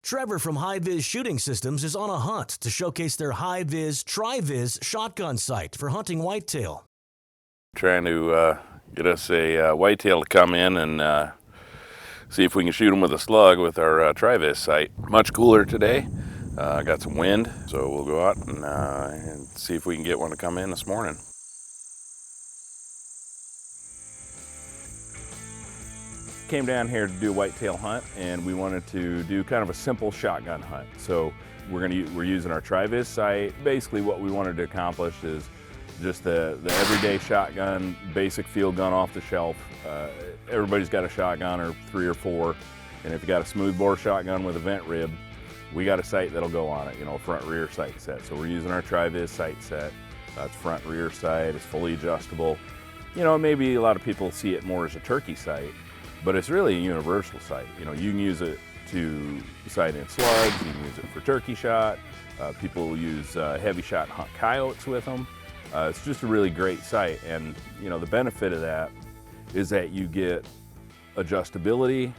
Trevor from Hi Viz Shooting Systems is on a hunt to showcase their Hi Viz Tri-Viz shotgun sight for hunting whitetail. Trying to get us a whitetail to come in and see if we can shoot them with a slug with our Tri-Viz sight. Much cooler today. Got some wind, so we'll go out and see if we can get one to come in this morning. Came down here to do a whitetail hunt, and we wanted to do kind of a simple shotgun hunt. So we're using our Tri-Viz sight. Basically what we wanted to accomplish is just the everyday shotgun, basic field gun off the shelf. Everybody's got a shotgun or 3 or 4, and if you got a smoothbore shotgun with a vent rib, we got a sight that'll go on it, a front rear sight set. So we're using our Tri-Viz sight set. It's front rear sight, it's fully adjustable. Maybe a lot of people see it more as a turkey sight, but it's really a universal sight. You can use it to sight in slugs, you can use it for turkey shot. People will use heavy shot hunt coyotes with them. It's just a really great sight, and the benefit of that is that you get adjustability,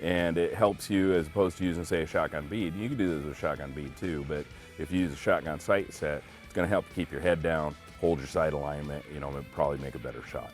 and it helps you as opposed to using, say, a shotgun bead. You can do this with a shotgun bead too, but if you use a shotgun sight set, it's going to help you keep your head down, hold your sight alignment, and probably make a better shot.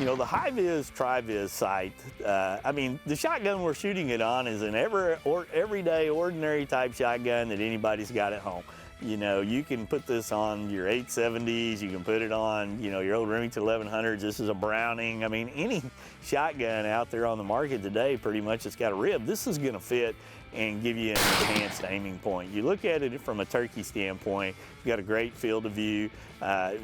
The Hi Viz Tri-Viz sight, the shotgun we're shooting it on is an everyday, ordinary type shotgun that anybody's got at home. You can put this on your 870s, you can put it on, your old Remington 1100s. This is a Browning. Any shotgun out there on the market today, pretty much it's got a rib. This is gonna fit and give you an enhanced aiming point. You look at it from a turkey standpoint, you've got a great field of view.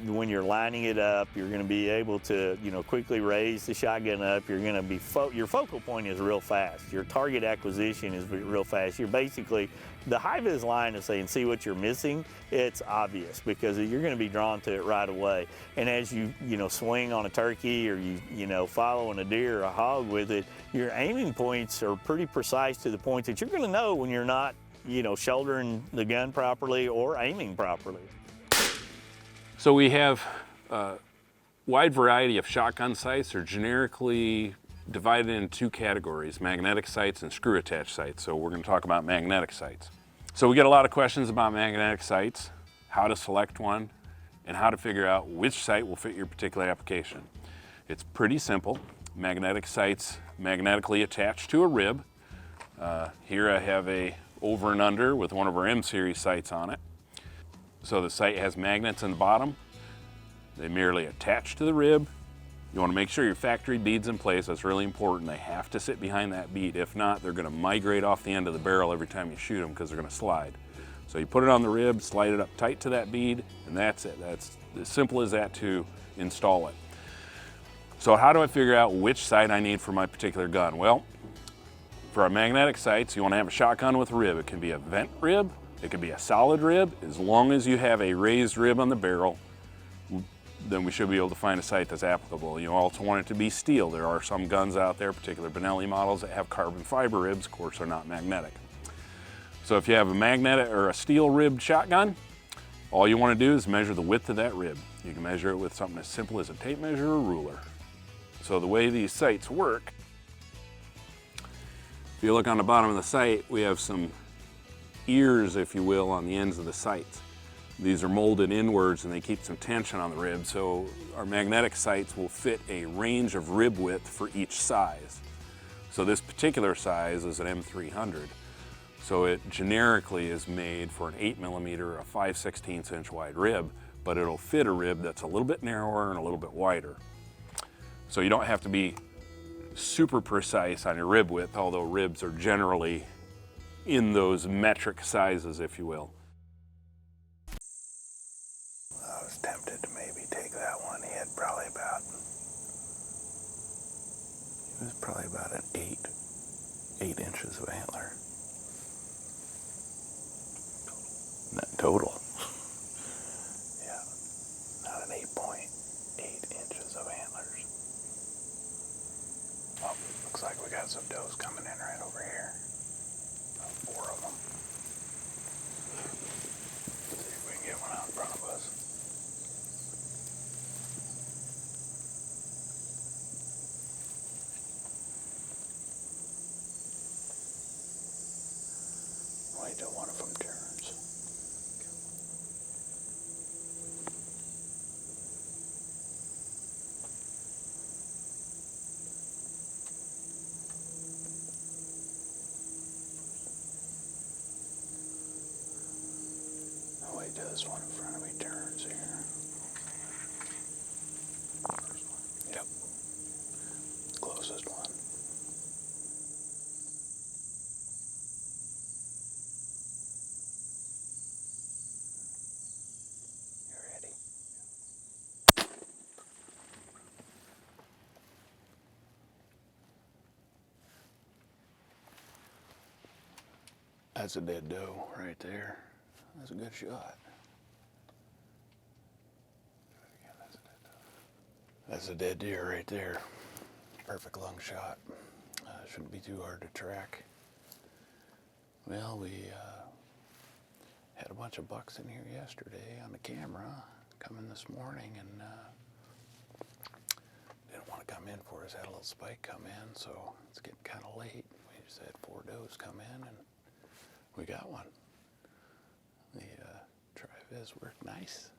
When you're lining it up, you're gonna be able to, quickly raise the shotgun up. You're gonna be, your focal point is real fast. Your target acquisition is real fast. You're basically, the Hi Viz line is saying, see what you're missing. It's obvious because you're gonna be drawn to it right away. And as you, swing on a turkey or you following a deer or a hog with it, your aiming points are pretty precise to the point that you're gonna know when you're not, shouldering the gun properly or aiming properly. So we have a wide variety of shotgun sights. They're generically divided into 2 categories, magnetic sights and screw attached sights. So we're going to talk about magnetic sights. So we get a lot of questions about magnetic sights, how to select one, and how to figure out which sight will fit your particular application. It's pretty simple. Magnetic sights magnetically attached to a rib. Here I have a over and under with one of our M series sights on it. So the sight has magnets in the bottom. They merely attach to the rib. You want to make sure your factory bead's in place. That's really important. They have to sit behind that bead. If not, they're going to migrate off the end of the barrel every time you shoot them because they're going to slide. So you put it on the rib, slide it up tight to that bead, and that's it. That's as simple as that to install it. So how do I figure out which sight I need for my particular gun? Well, for our magnetic sights, you want to have a shotgun with a rib. It can be a vent rib, it can be a solid rib. As long as you have a raised rib on the barrel, then we should be able to find a sight that's applicable. You also want it to be steel. There are some guns out there, particular Benelli models, that have carbon fiber ribs. Of course, they're not magnetic. So if you have a magnetic or a steel ribbed shotgun, all you want to do is measure the width of that rib. You can measure it with something as simple as a tape measure or ruler. So the way these sights work, if you look on the bottom of the sight, we have some ears, if you will, on the ends of the sights. These are molded inwards and they keep some tension on the rib, so our magnetic sights will fit a range of rib width for each size. So this particular size is an M300, so it generically is made for an 8mm or a 5/16 inch wide rib, but it'll fit a rib that's a little bit narrower and a little bit wider. So you don't have to be super precise on your rib width, although ribs are generally in those metric sizes, if you will. I was tempted to maybe take that one. He was probably about an 8 inches of antler. Not total. Yeah, not an 8.8 inches of antlers. Oh, looks like we got some does coming in right over here. 4 of them. See if we can get one out in front of us. Wait till one of them turns. Oh, wait till this one in front of me turns here. Yep. Closest one. You ready? That's a dead doe right there. That's a good shot. That's a dead deer right there. Perfect lung shot. Shouldn't be too hard to track. Well, we had a bunch of bucks in here yesterday on the camera, coming this morning, and didn't want to come in for us. Had a little spike come in, so it's getting kind of late. We just had 4 does come in, and we got one. The Tri-Viz worked nice,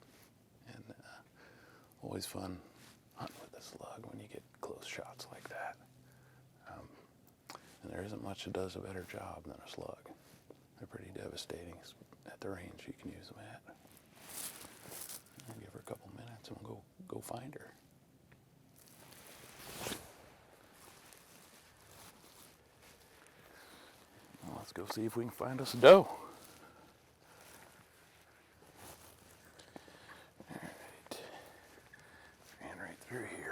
and always fun hunting with the slug when you get close shots like that. And there isn't much that does a better job than a slug. They're pretty devastating at the range you can use them at. I'll give her a couple minutes and we'll go find her. Well, let's go see if we can find us a doe. All right, ran right through here.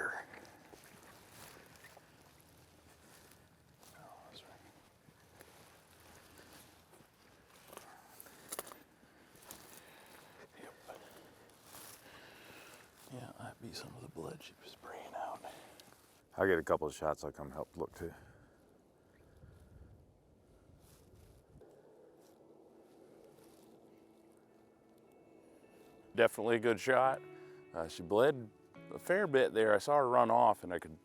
Yeah, that'd be some of the blood she was spraying out. I'll get a couple of shots. I'll come help look too. Definitely a good shot. She bled a fair bit there. I saw her run off, and I could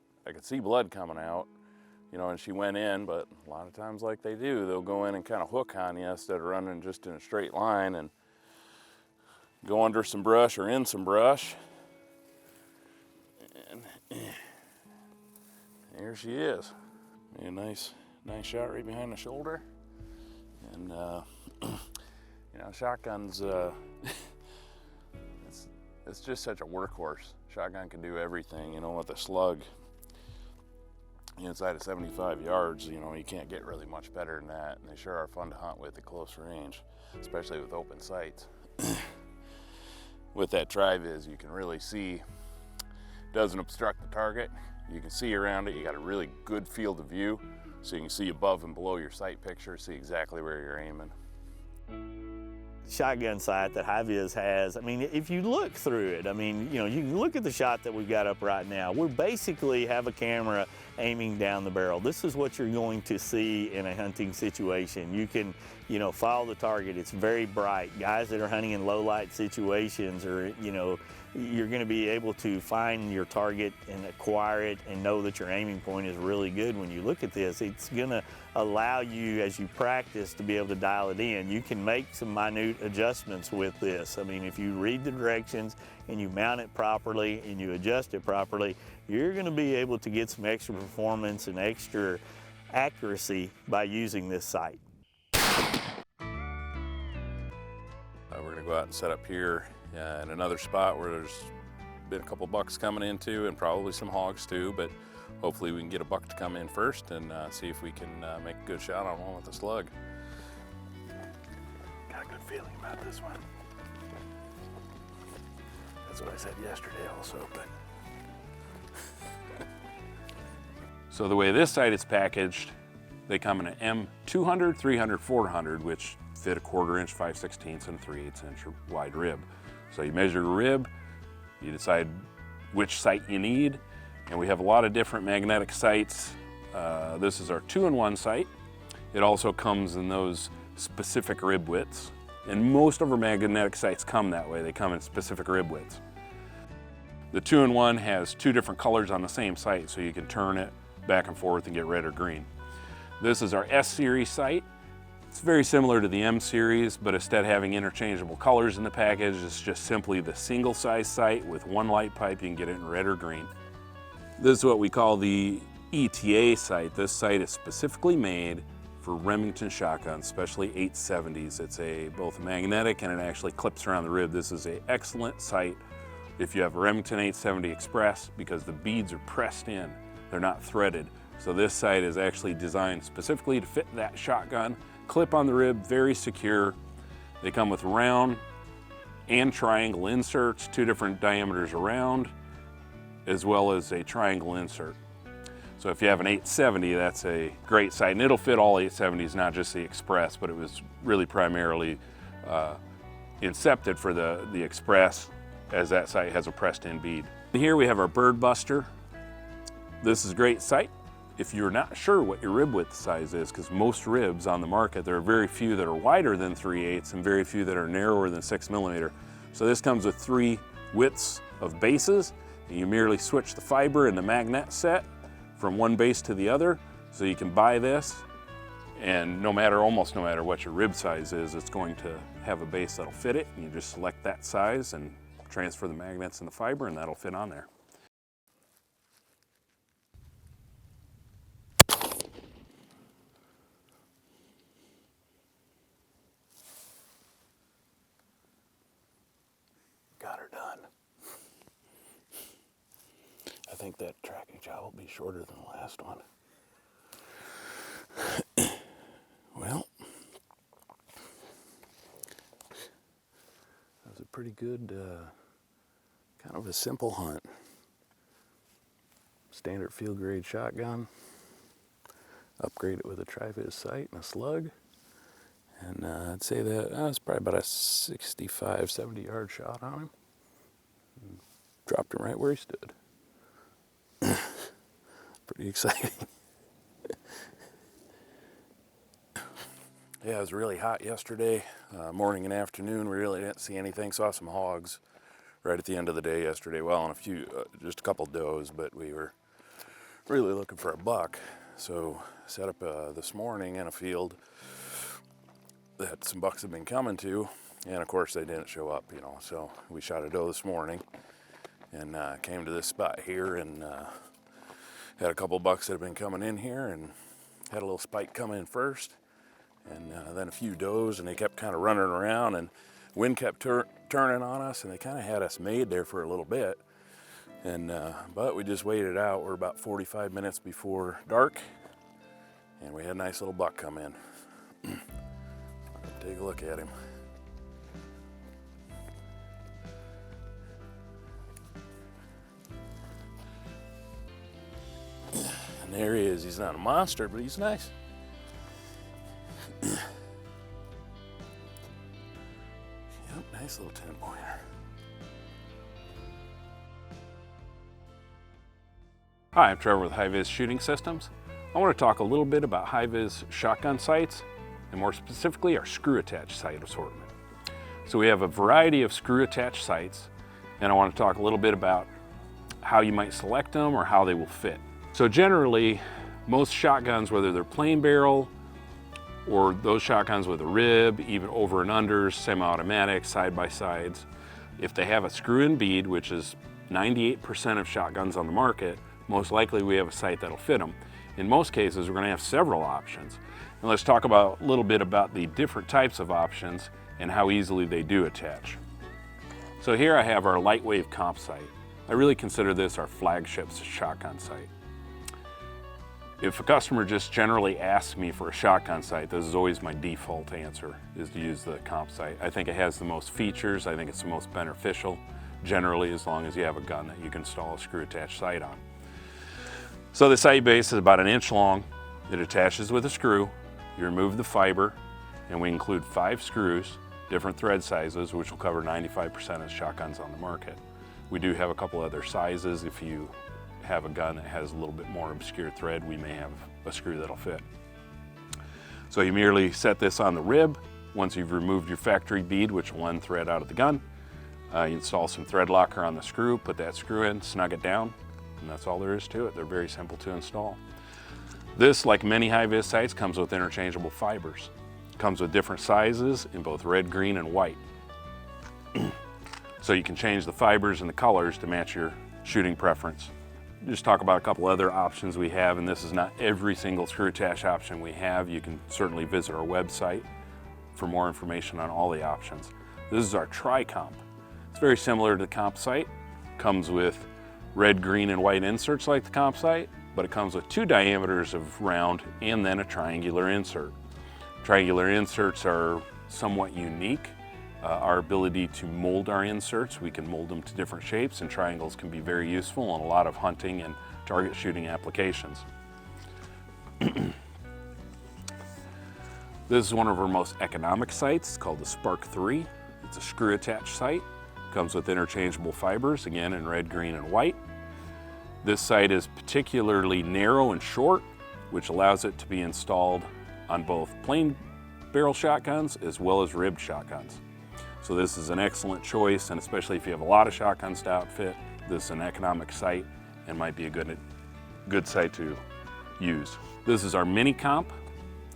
see blood coming out, you know, and she went in. But a lot of times, like they do, they'll go in and kind of hook on you instead of running just in a straight line and go under some brush or in some brush. And there she is. A nice shot right behind the shoulder. And you know, shotguns. It's just such a workhorse. Shotgun can do everything, you know, with a slug inside of 75 yards, you know, you can't get really much better than that. And they sure are fun to hunt with at close range, especially with open sights. With that Tri-Viz, you can really see, doesn't obstruct the target. You can see around it. You got a really good field of view, so you can see above and below your sight picture, see exactly where you're aiming. Shotgun sight that Hi Viz has, I mean, if you look through it, I mean, you know, you can look at the shot that we've got up right now. We basically have a camera aiming down the barrel. This is what you're going to see in a hunting situation. You can, you know, follow the target. It's very bright. Guys that are hunting in low light situations, or, you know, you're going to be able to find your target and acquire it and know that your aiming point is really good. When you look at this, it's going to allow you, as you practice, to be able to dial it in. You can make some minute adjustments with this. I mean, if you read the directions and you mount it properly and you adjust it properly, you're going to be able to get some extra performance and extra accuracy by using this sight. We're gonna go out and set up here in another spot where there's been a couple bucks coming into, and probably some hogs too, but hopefully we can get a buck to come in first and see if we can make a good shot on one with a slug. Got a good feeling about this one. That's what I said yesterday also, but. So the way this sight is packaged, they come in an M200, 300, 400, which fit a 1/4 inch, 5/16 and 3/8 inch wide rib. So you measure your rib, you decide which sight you need, and we have a lot of different magnetic sights. This is our 2-in-1 sight. It also comes in those specific rib widths, and most of our magnetic sights come that way. They come in specific rib widths. The 2-in-1 has 2 different colors on the same sight, so you can turn it back and forth and get red or green. This is our S-series sight. It's very similar to the M series, but instead of having interchangeable colors in the package, it's just simply the single size sight with one light pipe. You can get it in red or green. This is what we call the ETA sight. This sight is specifically made for Remington shotguns, especially 870s. It's both magnetic and it actually clips around the rib. This is an excellent sight if you have a Remington 870 Express because the beads are pressed in. They're not threaded. So this sight is actually designed specifically to fit that shotgun. Clip on the rib, very secure. They come with round and triangle inserts, 2 different diameters around, as well as a triangle insert. So if you have an 870, that's a great sight, and it'll fit all 870s, not just the Express, but it was really primarily incepted for the Express, as that sight has a pressed-in bead. Here we have our Bird Buster. This is a great sight if you're not sure what your rib width size is, because most ribs on the market, there are very few that are wider than 3/8 and very few that are narrower than 6mm. So this comes with 3 widths of bases, and you merely switch the fiber and the magnet set from one base to the other. So you can buy this, and almost no matter what your rib size is, it's going to have a base that'll fit it. And you just select that size and transfer the magnets and the fiber, and that'll fit on there. Got her done. I think that tracking job will be shorter than the last one. Well, that was a pretty good, kind of a simple hunt. Standard field grade shotgun. Upgrade it with a Hi Viz sight and a slug. And I'd say that was probably about a 65, 70 yard shot on him. And dropped him right where he stood. Pretty exciting. Yeah, it was really hot yesterday, morning and afternoon. We really didn't see anything. Saw some hogs right at the end of the day yesterday. Well, and just a couple does, but we were really looking for a buck. So set up this morning in a field that some bucks have been coming to, and of course they didn't show up, so we shot a doe this morning and came to this spot here and had a couple bucks that have been coming in here and had a little spike come in first and then a few does, and they kept kind of running around and wind kept turning on us, and they kind of had us made there for a little bit, and but we just waited it out. We're about 45 minutes before dark and we had a nice little buck come in. Take a look at him. And there he is. He's not a monster, but he's nice. Yep, nice little 10-pointer. Hi, I'm Trevor with Hi Viz Shooting Systems. I want to talk a little bit about Hi Viz shotgun sights, and more specifically our screw-attached sight assortment. So we have a variety of screw-attached sights, and I want to talk a little bit about how you might select them or how they will fit. So generally, most shotguns, whether they're plain barrel or those shotguns with a rib, even over and unders, semi-automatic, side-by-sides, if they have a screw-in bead, which is 98% of shotguns on the market, most likely we have a sight that'll fit them. In most cases, we're going to have several options. And let's talk a little bit about the different types of options and how easily they do attach. So here I have our Lightwave comp sight. I really consider this our flagship shotgun sight. If a customer just generally asks me for a shotgun sight, this is always my default answer, is to use the comp sight. I think it has the most features. I think it's the most beneficial, generally, as long as you have a gun that you can install a screw-attached sight on. So the sight base is about 1 inch long. It attaches with a screw. You remove the fiber, and we include 5 screws, different thread sizes, which will cover 95% of shotguns on the market. We do have a couple other sizes. If you have a gun that has a little bit more obscure thread, we may have a screw that'll fit. So you merely set this on the rib. Once you've removed your factory bead, which will unthread out of the gun, you install some thread locker on the screw, put that screw in, snug it down, and that's all there is to it. They're very simple to install. This, like many Hi Viz sights, comes with interchangeable fibers. Comes with different sizes in both red, green, and white. So you can change the fibers and the colors to match your shooting preference. Just talk about a couple other options we have, and this is not every single screw attach option we have. You can certainly visit our website for more information on all the options. This is our tri-comp. It's very similar to the comp sight. Comes with red, green, and white inserts like the comp sight, but it comes with 2 diameters of round and then a triangular insert. Triangular inserts are somewhat unique. Our ability to mold our inserts, we can mold them to different shapes, and triangles can be very useful in a lot of hunting and target shooting applications. This is one of our most economic sights. It's called the Spark 3. It's a screw attached sight. Comes with interchangeable fibers, again in red, green, and white. This sight is particularly narrow and short, which allows it to be installed on both plain barrel shotguns as well as ribbed shotguns. So this is an excellent choice, and especially if you have a lot of shotguns to outfit, this is an economic sight and might be a good sight to use. This is our mini comp.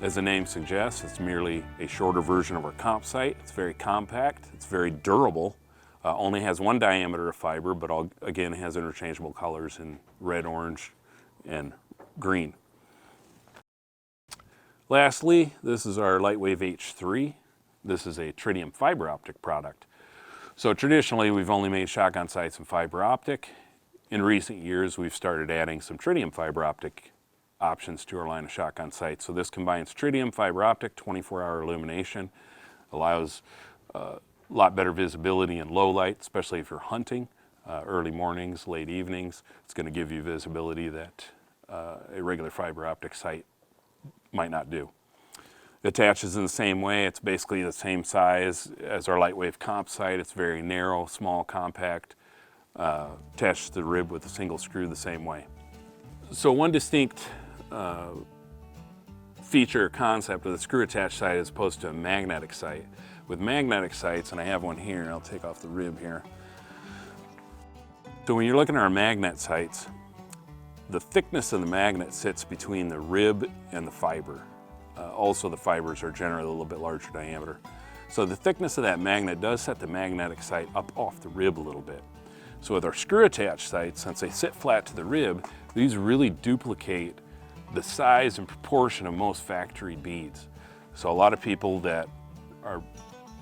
As the name suggests, it's merely a shorter version of our comp sight. It's very compact, it's very durable, only has 1 diameter of fiber, but again has interchangeable colors in red, orange, and green. Lastly, this is our Lightwave H3. This is a tritium fiber optic product. So traditionally, we've only made shotgun sights in fiber optic. In recent years, we've started adding some tritium fiber optic options to our line of shotgun sights. So this combines tritium fiber optic, 24-hour illumination, allows a lot better visibility in low light, especially if you're hunting, early mornings, late evenings. It's going to give you visibility that a regular fiber optic sight might not do. It attaches in the same way. It's basically the same size as our Lightwave comp sight. It's very narrow, small, compact, attached to the rib with a single screw the same way. So one distinct feature or concept of the screw attached sight as opposed to a magnetic sight. With magnetic sights, and I have one here, I'll take off the rib here. So when you're looking at our magnet sights, the thickness of the magnet sits between the rib and the fiber. Also, the fibers are generally a little bit larger diameter. So the thickness of that magnet does set the magnetic sight up off the rib a little bit. So with our screw attached sights, since they sit flat to the rib, these really duplicate the size and proportion of most factory beads. So a lot of people that are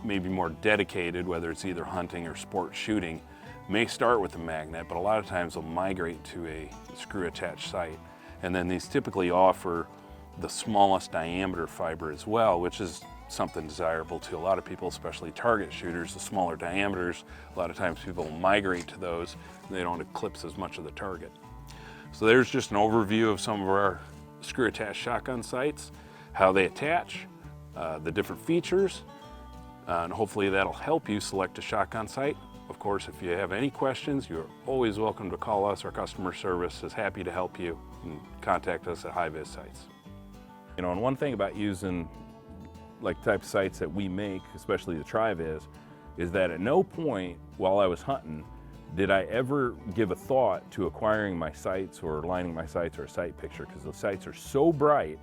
maybe more dedicated, whether it's either hunting or sport shooting, may start with a magnet, but a lot of times they'll migrate to a screw attached sight. And then these typically offer the smallest diameter fiber as well, which is something desirable to a lot of people, especially target shooters. The smaller diameters, a lot of times people migrate to those and they don't eclipse as much of the target. So there's just an overview of some of our screw attached shotgun sights, how they attach, the different features, and hopefully that'll help you select a shotgun sight. Of course, if you have any questions, you're always welcome to call us. Our customer service is happy to help you, and contact us at Hi Viz Sights. You know, and one thing about using like type of sights that we make, especially the Tri-Viz, is that at no point while I was hunting did I ever give a thought to acquiring my sights or lining my sights or a sight picture, because the sights are so bright,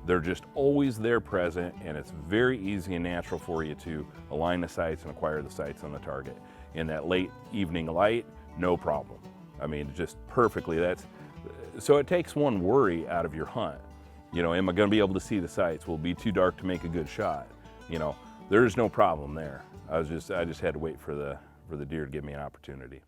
they're just always there present, and it's very easy and natural for you to align the sights and acquire the sights on the target. In that late evening light, no problem. I mean, just perfectly. So it takes one worry out of your hunt. You know, am I going to be able to see the sights? Will it be too dark to make a good shot? You know, there's no problem there. I just had to wait for the deer to give me an opportunity.